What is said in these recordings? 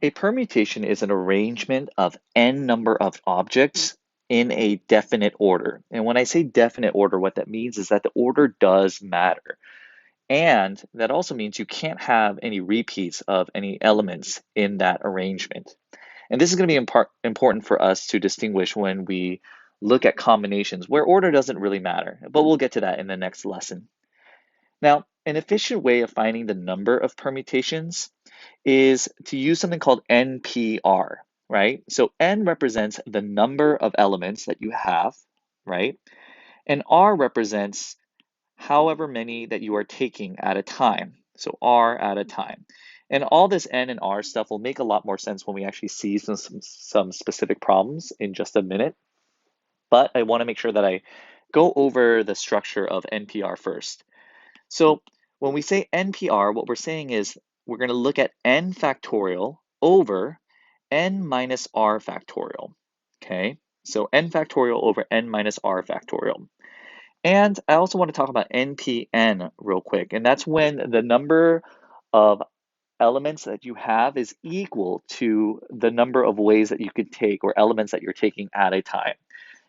A permutation is an arrangement of n number of objects in a definite order. And when I say definite order, what that means is that the order does matter. And that also means you can't have any repeats of any elements in that arrangement. And this is going to be important for us to distinguish when we look at combinations where order doesn't really matter, but we'll get to that in the next lesson. Now, an efficient way of finding the number of permutations is to use something called NPR, right? So N represents the number of elements that you have, right? And R represents however many that you are taking at a time. So R at a time. And all this N and R stuff will make a lot more sense when we actually see some specific problems in just a minute. But I want to make sure that I go over the structure of NPR first. So when we say NPR, what we're saying is we're going to look at n factorial over n minus r factorial. Okay, so n factorial over n minus r factorial. And I also want to talk about NPN real quick, and that's when the number of elements that you have is equal to the number of ways that you could take or elements that you're taking at a time.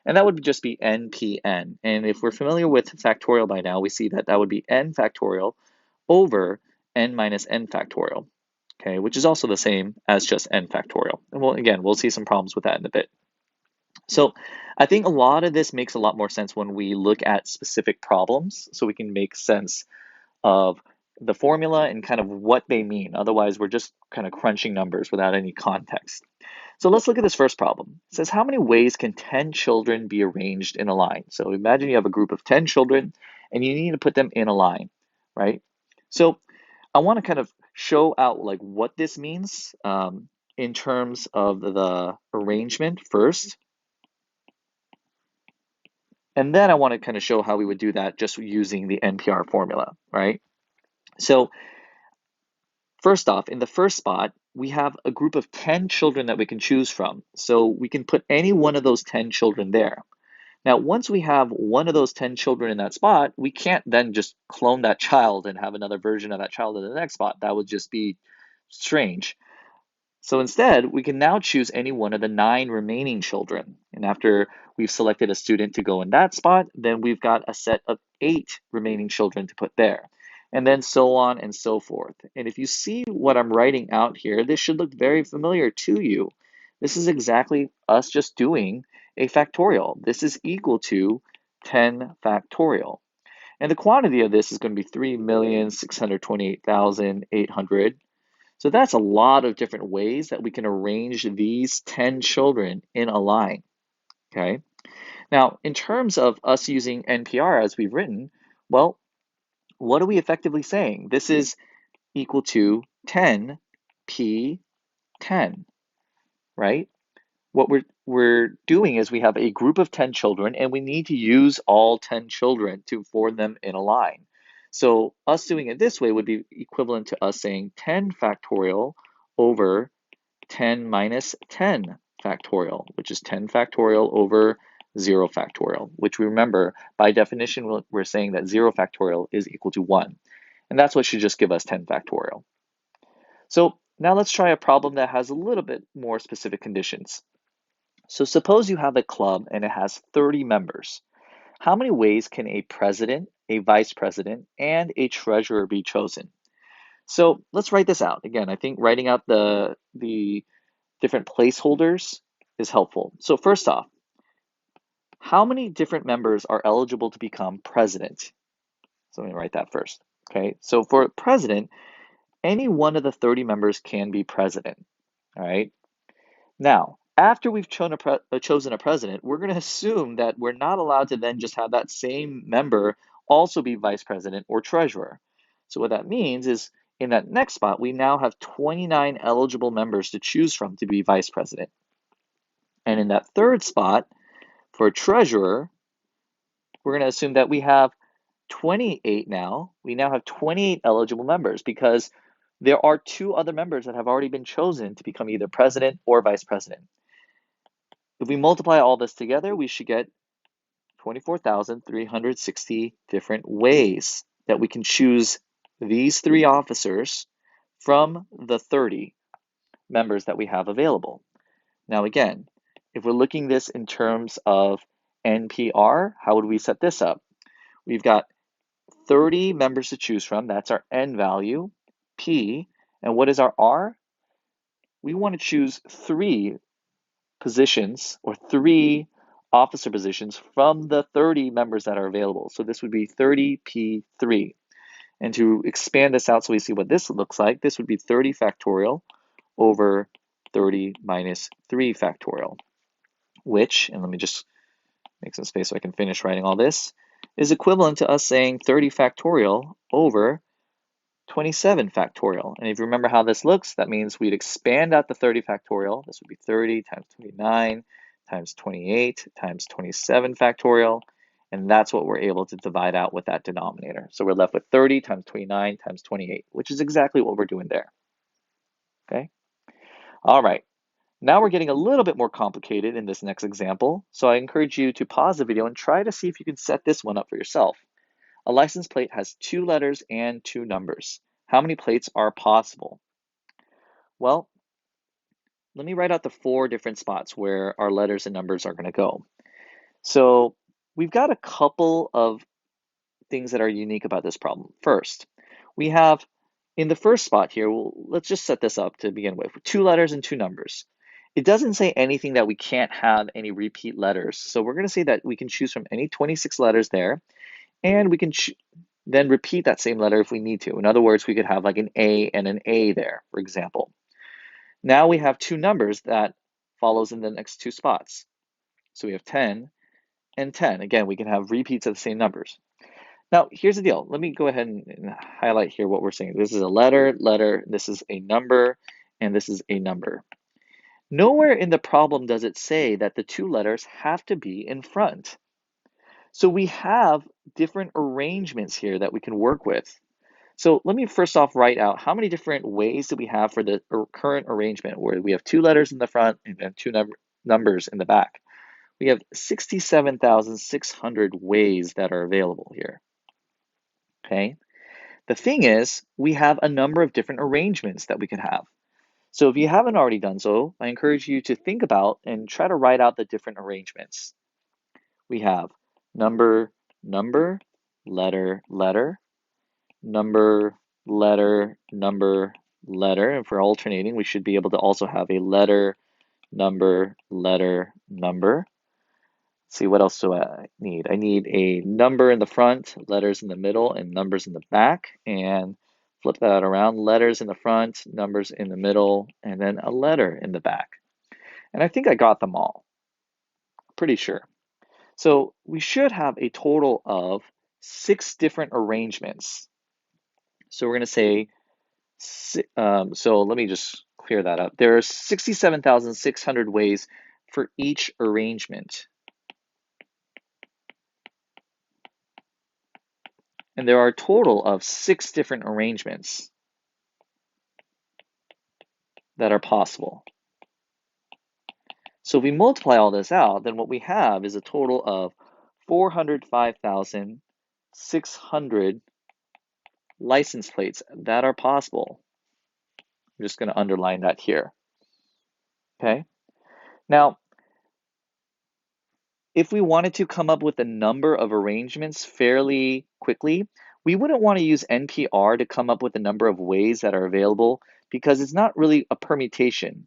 And that would just be NPN. And if we're familiar with factorial by now, we see that that would be n factorial over n minus n factorial, okay, which is also the same as just n factorial. And we'll see some problems with that in a bit. So I think a lot of this makes a lot more sense when we look at specific problems, so we can make sense of the formula and kind of what they mean. Otherwise, we're just kind of crunching numbers without any context. So let's look at this first problem. It says, how many ways can 10 children be arranged in a line? So imagine you have a group of 10 children and you need to put them in a line, right? So I want to kind of show out like what this means in terms of the arrangement first. And then I want to kind of show how we would do that just using the NPR formula, right? So first off, in the first spot, we have a group of 10 children that we can choose from. So we can put any one of those 10 children there. Now, once we have one of those 10 children in that spot, we can't then just clone that child and have another version of that child in the next spot. That would just be strange. So instead, we can now choose any one of the 9 remaining children. And after we've selected a student to go in that spot, then we've got a set of 8 remaining children to put there. And then so on and so forth. And if you see what I'm writing out here, this should look very familiar to you. This is exactly us just doing a factorial. This is equal to 10 factorial. And the quantity of this is going to be 3,628,800. So that's a lot of different ways that we can arrange these 10 children in a line, okay? Now, in terms of us using NPR as we've written, well, what are we effectively saying? This is equal to 10 P 10, right? What we're doing is we have a group of 10 children and we need to use all 10 children to form them in a line. So us doing it this way would be equivalent to us saying 10 factorial over 10 minus 10 factorial, which is 10 factorial over 0 factorial, which we remember by definition, we're saying that 0 factorial is equal to 1. And that's what should just give us 10 factorial. So now let's try a problem that has a little bit more specific conditions. So suppose you have a club and it has 30 members. How many ways can a president, a vice president, and a treasurer be chosen? So let's write this out. Again, I think writing out the different placeholders is helpful. So first off, how many different members are eligible to become president? So let me write that first. Okay, so for president, any one of the 30 members can be president. All right. Now, after we've chosen a president, we're going to assume that we're not allowed to then just have that same member also be vice president or treasurer. So what that means is in that next spot, we now have 29 eligible members to choose from to be vice president. And in that third spot, for treasurer, we're going to assume that we have 28 now. We now have 28 eligible members because there are 2 other members that have already been chosen to become either president or vice president. If we multiply all this together, we should get 24,360 different ways that we can choose these 3 officers from the 30. members that we have available. Now again, if we're looking this in terms of NPR, how would we set this up? We've got 30 members to choose from. That's our N value, P. And what is our R? We want to choose 3 positions or 3 officer positions from the 30 members that are available. So this would be 30P3. And to expand this out so we see what this looks like, this would be 30 factorial over 30 minus 3 factorial, which, and let me just make some space so I can finish writing all this, is equivalent to us saying 30 factorial over 27 factorial. And if you remember how this looks, that means we'd expand out the 30 factorial. This would be 30 times 29 times 28 times 27 factorial. And that's what we're able to divide out with that denominator. So we're left with 30 times 29 times 28, which is exactly what we're doing there. Okay? All right. Now we're getting a little bit more complicated in this next example. So I encourage you to pause the video and try to see if you can set this one up for yourself. A license plate has 2 letters and 2 numbers. How many plates are possible? Well, let me write out the 4 different spots where our letters and numbers are going to go. So we've got a couple of things that are unique about this problem. First, we have in the first spot here, let's just set this up to begin with 2 letters and 2 numbers. It doesn't say anything that we can't have any repeat letters. So we're going to say that we can choose from any 26 letters there. And we can then repeat that same letter if we need to. In other words, we could have like an A and an A there, for example. Now we have 2 numbers that follows in the next 2 spots. So we have 10 and 10. Again, we can have repeats of the same numbers. Now, here's the deal. Let me go ahead and highlight here what we're saying. This is a letter, this is a number, and this is a number. Nowhere in the problem does it say that the 2 letters have to be in front. So we have different arrangements here that we can work with. So let me first off write out how many different ways do we have for the current arrangement where we have 2 letters in the front and then 2 numbers in the back. We have 67,600 ways that are available here. Okay. The thing is, we have a number of different arrangements that we can have. So if you haven't already done so, I encourage you to think about and try to write out the different arrangements. We have number, number, letter, letter, number, letter, number, letter. And for alternating, we should be able to also have a letter, number, letter, number. Let's see, what else do I need? I need a number in the front, letters in the middle, and numbers in the back. And flip that around, letters in the front, numbers in the middle, and then a letter in the back. And I think I got them all. Pretty sure. So we should have a total of 6 different arrangements. So we're going to say, so let me just clear that up. There are 67,600 ways for each arrangement. And there are a total of 6 different arrangements that are possible. So if we multiply all this out, then what we have is a total of 405,600 license plates that are possible. I'm just going to underline that here. Okay. Now, if we wanted to come up with a number of arrangements fairly quickly, we wouldn't want to use NPR to come up with a number of ways that are available because it's not really a permutation.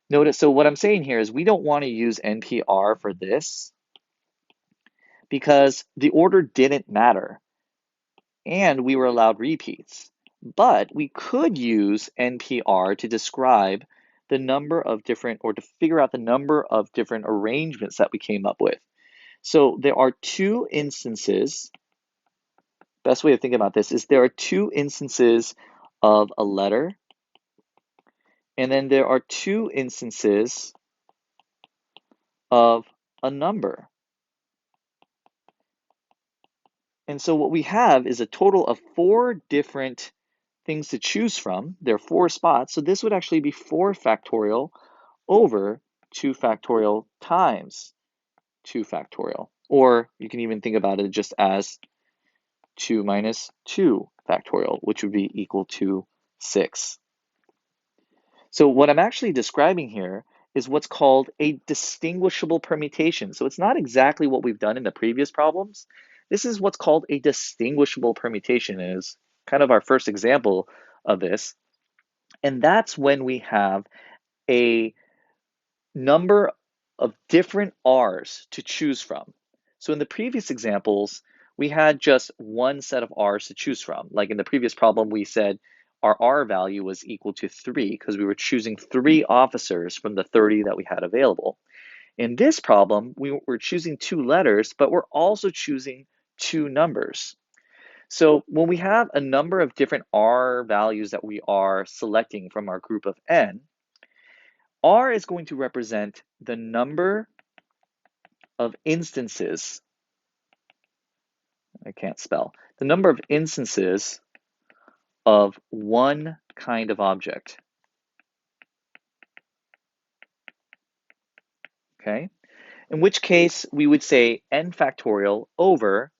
Notice, so what I'm saying here is we don't want to use NPR for this because the order didn't matter and we were allowed repeats. But we could use NPR to describe the number of different, or to figure out the number of different arrangements that we came up with. So there are 2 instances. Best way to think about this is there are 2 instances of a letter, and then there are 2 instances of a number. And so what we have is a total of 4 different things to choose from. There are 4 spots, so this would actually be 4 factorial over 2 factorial times 2 factorial. Or you can even think about it just as 2 minus 2 factorial, which would be equal to 6. So what I'm actually describing here is what's called a distinguishable permutation. So it's not exactly what we've done in the previous problems. This is what's called a distinguishable permutation, is kind of our first example of this. And that's when we have a number of different R's to choose from. So in the previous examples, we had just one set of R's to choose from. Like in the previous problem, we said our R value was equal to 3 because we were choosing 3 officers from the 30 that we had available. In this problem, we were choosing 2 letters, but we're also choosing 2 numbers. So when we have a number of different R values that we are selecting from our group of N, R is going to represent the number of instances, I can't spell, the number of instances of one kind of object, okay? In which case we would say n factorial over,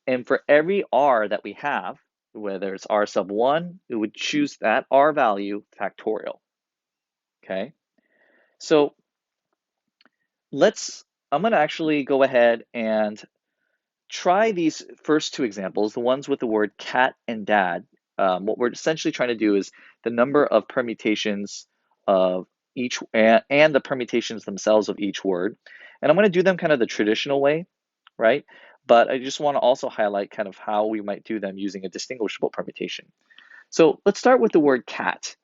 and for every R that we have, whether it's R sub 1, we would choose that R value factorial, okay? So I'm gonna actually go ahead and try these first 2 examples, the ones with the word cat and dad. What we're essentially trying to do is the number of permutations of each, and the permutations themselves of each word. And I'm going to do them kind of the traditional way, right? But I just want to also highlight kind of how we might do them using a distinguishable permutation. So let's start with the word cat.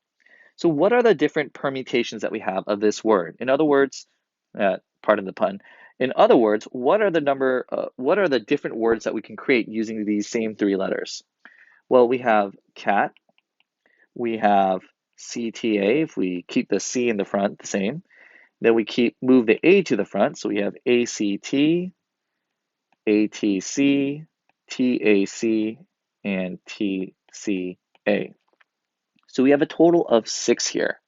So what are the different permutations that we have of this word? In other words, pardon the pun. In other words, what are the different words that we can create using these same 3 letters? Well, we have cat, we have CTA, if we keep the C in the front the same. Then we move the A to the front, so we have ACT, ATC, TAC, and TCA. So we have a total of 6 here.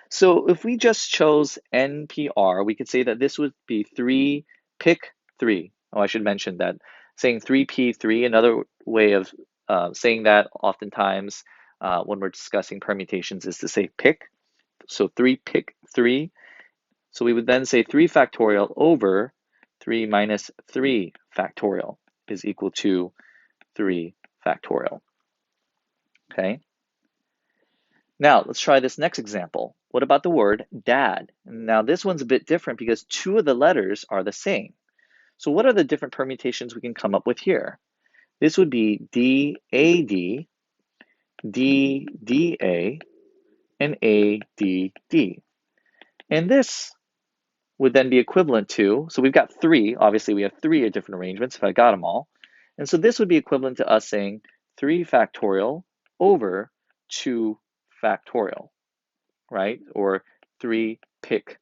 So if we just chose NPR, we could say that this would be 3, pick 3. Oh, I should mention that saying 3P3, another way of saying that oftentimes when we're discussing permutations is to say pick. So 3, pick 3. So we would then say 3 factorial over 3 minus 3 factorial is equal to 3 factorial. Okay. Now, let's try this next example. What about the word dad? Now, this one's a bit different because 2 of the letters are the same. So what are the different permutations we can come up with here? This would be DAD, DDA, and ADD. And this would then be equivalent to, so we've got 3, obviously we have 3 different arrangements if I got them all. And so this would be equivalent to us saying 3 factorial over 2 factorial. Right? Or 3 pick,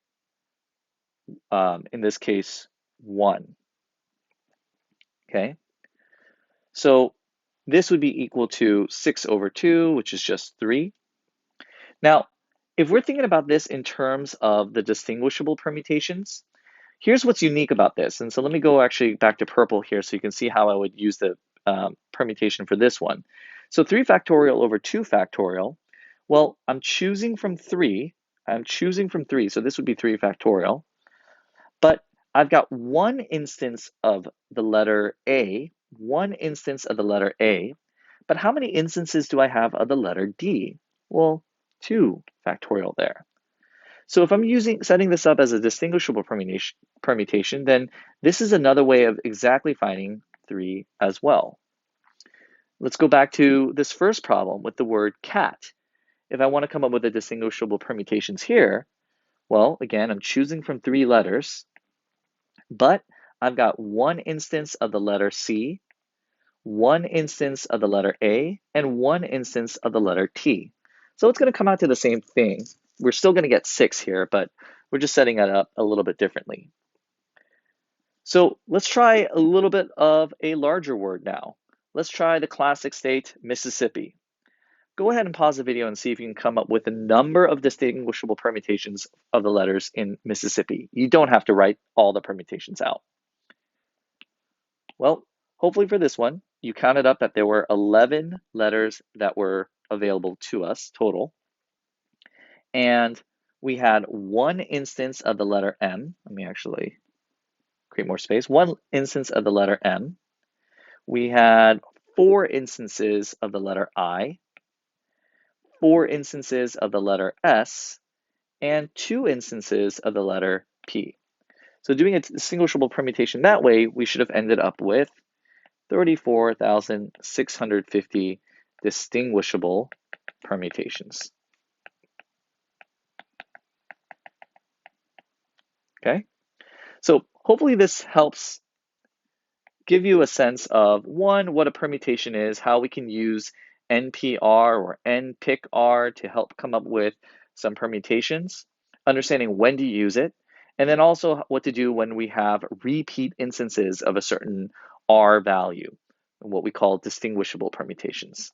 in this case, 1. Okay? So this would be equal to 6 over 2, which is just 3. Now, if we're thinking about this in terms of the distinguishable permutations, here's what's unique about this. And so let me go actually back to purple here so you can see how I would use the permutation for this one. So 3 factorial over 2 factorial, well, I'm choosing from 3, so this would be 3 factorial. But I've got one instance of the letter A, but how many instances do I have of the letter D? Well, 2 factorial there. So if I'm setting this up as a distinguishable permutation, then this is another way of exactly finding 3 as well. Let's go back to this first problem with the word cat. If I want to come up with the distinguishable permutations here, well, again, I'm choosing from 3 letters, but I've got one instance of the letter C, one instance of the letter A, and one instance of the letter T. So it's going to come out to the same thing. We're still going to get 6 here, but we're just setting it up a little bit differently. So let's try a little bit of a larger word now. Let's try the classic state, Mississippi. Go ahead and pause the video and see if you can come up with a number of distinguishable permutations of the letters in Mississippi. You don't have to write all the permutations out. Well, hopefully for this one, you counted up that there were 11 letters that were available to us total. and we had one instance of the letter M. Let me actually create more space. One instance of the letter M. We had four instances of the letter I, four instances of the letter S, and two instances of the letter P. So doing a distinguishable permutation that way, we should have ended up with 34,650 distinguishable permutations. Okay, so hopefully this helps give you a sense of, one, what a permutation is, how we can use NPR or NPICR to help come up with some permutations, understanding when to use it, and then also what to do when we have repeat instances of a certain R value, what we call distinguishable permutations.